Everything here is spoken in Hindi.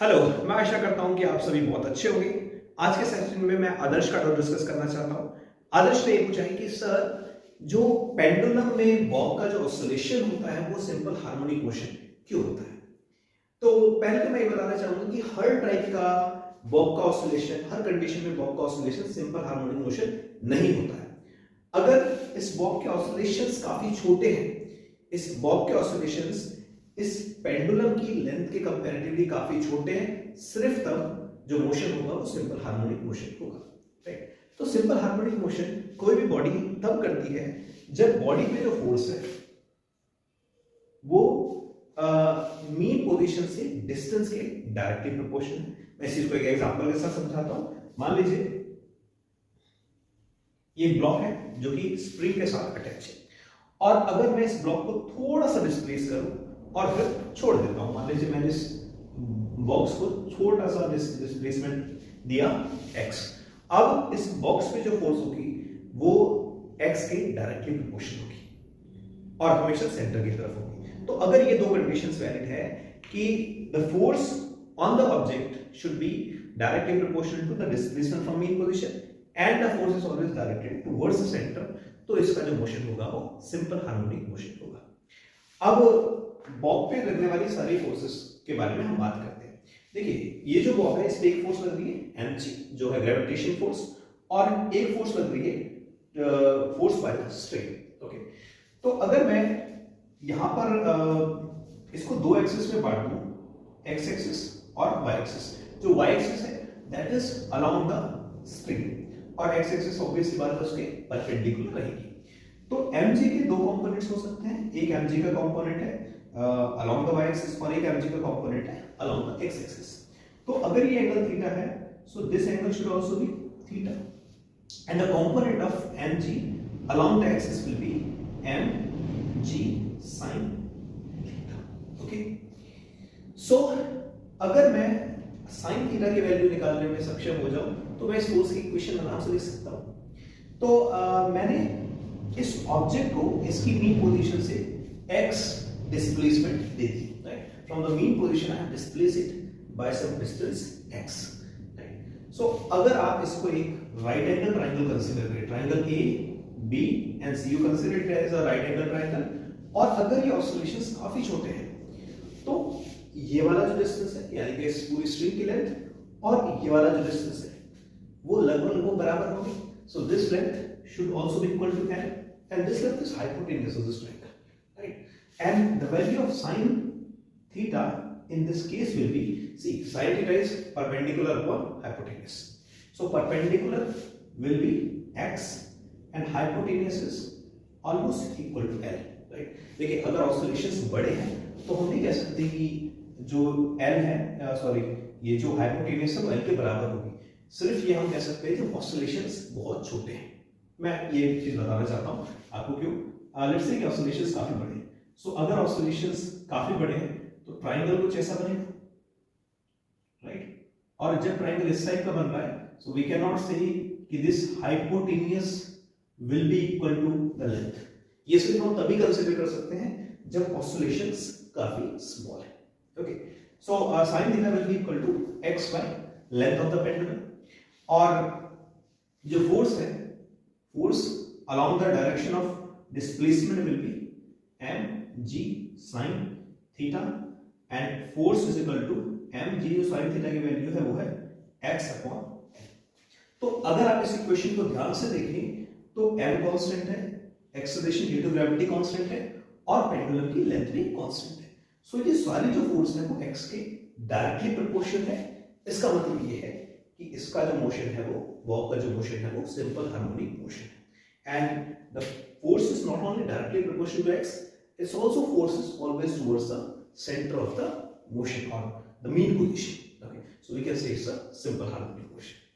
हेलो, मैं आशा करता हूं कि आप सभी बहुत अच्छे होंगे। आज के सेशन में मैं आदर्श का टॉपिक डिस्कस करना चाहता हूं। आदर्श ने ये पूछा है कि सर जो पेंडुलम में बॉब का जो ऑसिलेशन होता है वो सिंपल हार्मोनिक मोशन क्यों होता है। तो पहले तो मैं ये बताना चाहूंगा कि हर टाइप का बॉब का ऑसिलेशन, हर कंडीशन में बॉब का ऑसिलेशन सिंपल हार्मोनिक मोशन नहीं होता है। अगर इस बॉब के ऑसिलेशंस काफी छोटे हैं, इस बॉब के ऑसिलेशंस इस पेंडुलम की लेंथ के कंपैरेटिवली काफी छोटे हैं, सिर्फ तब जो मोशन होगा वो सिंपल हार्मोनिक मोशन होगा। राइट, तो सिंपल हार्मोनिक मोशन कोई भी बॉडी तब करती है जब बॉडी पे जो फोर्स है वो मीन पोजीशन से डिस्टेंस के डायरेक्टली प्रोपोर्शनल है। मैं इस चीज को एक एग्जांपल के साथ समझाता हूं। मान लीजिए ये ब्लॉक है जो कि स्प्रिंग के साथ अटैच है, और अगर मैं इस ब्लॉक को थोड़ा सा डिस्प्लेस करूं और फिर छोड़ देता हूं, मान लीजिए मैंने इस बॉक्स को छोटा सा डिस्प्लेसमेंट दिया x, अब इस बॉक्स पे जो फोर्स होगी वो x के डायरेक्टली प्रोपोर्शनल होगी और हमेशा सेंटर की तरफ होगी। तो अगर ये दो कंडीशंस वैलिड है कि the force on the object should be directly proportional to the displacement from mean position and the force is always directed towards the centre, तो इसका जो मोशन होगा वो सिंपल हार्मोनिक मोशन होगा। अब बॉब पे लगने वाली सारी फोर्सेस के बारे में हम बात करते हैं। देखिए ये जो बॉब है इस पे एक फोर्स लग रही है mg जो है ग्रेविटेशन फोर्स, और एक फोर्स लग रही है force by the string. Okay, तो अगर मैं यहां पर इसको दो एक्सिस में बांट दूं, x एक्सिस और y एक्सिस, जो y एक्सिस है that is along the string और x एक्सिस ऑब्वियसली बात है उसके परपेंडिकुलर रहेगी। तो mg के दो कंपोनेंट्स हो सकते हैं, एक mg का कंपोनेंट है along the y axis और एक mg का कंपोनेंट है along the x axis। तो अगर ये एंगल थीटा है, so this angle should also be theta and the component of mg along the axis will be mg sin theta। okay, so अगर मैं sin थीटा की वैल्यू निकालने में सक्षम हो जाऊं तो मैं इस फोर्स की इक्वेशन आराम से लिख सकता हूं। तो मैंने इस ऑब्जेक्ट को इसकी मीन पोजीशन से x डिस्प्लेसमेंट दे दी, right, from the mean position I have displaced it by some distance x, right. So अगर आप इसको एक राइट एंगल ट्रायंगल कंसीडर करें, triangle A B and C you consider it as a right angle triangle, और अगर ये ऑसिलेशंस काफी छोटे हैं तो ये वाला जो डिस्टेंस है यानी कि इस पूरी स्ट्रिंग की लेंथ और ये वाला जो डिस्टेंस है वो लगभग बराबर होगी। So this length should also be equal to l and this length is hypotenuse of this triangle, right? And the value of sin theta in this case will be, see, sin theta is perpendicular upon hypotenuse, so perpendicular will be x and hypotenuse is almost equal to l, right? देखिए अगर ऑसिलेशंस बड़े हैं तो हम नहीं कह सकते कि जो l है सॉरी ये जो हाइपोटेन्यूस है वो l के बराबर होगी, सिर्फ ये हम कह सकते हैं जो ऑसिलेशंस बहुत छोटे हैं। मैं ये चीज बताना चाहता हूं आपको क्यों। लेट्स से कि ऑसिलेशंस काफी बड़े हैं, सो अगर ऑसिलेशंस काफी बड़े हैं तो ट्रायंगल कुछ ऐसा बनेगा, राइट, और जब ट्रायंगल इस टाइप का बन रहा है सो वी कैन नॉट से कि this hypotenuse will be equal to the length. ये सिर्फ हम तभी कंसीडर कर सकते हैं जब ऑसिलेशंस काफी स्मॉल है। Okay, so sin theta will be equal to x by length of the pendulum, और जो फोर्स है, force along the direction of displacement will be mg sin theta and force is equal to mg जो sin theta की वैल्यू है वो है x upon l। तो अगर आप इस इक्वेशन को ध्यान से देखें तो m कांस्टेंट है, acceleration due to gravity constant है और पेंडुलम की लेंथ भी कांस्टेंट है। सो ये सारी जो फोर्स है वो x के डायरेक्टली प्रोपोर्शनल है। इसका मतलब ये है कि इसका जो मोशन है वो बॉब का जो मोशन है वो सिंपल हार्मोनिक मोशन है, and the force is not only directly proportional to x, it's also forces always towards the centre of the motion और the mean position. Okay, so we can say it's a simple harmonic motion.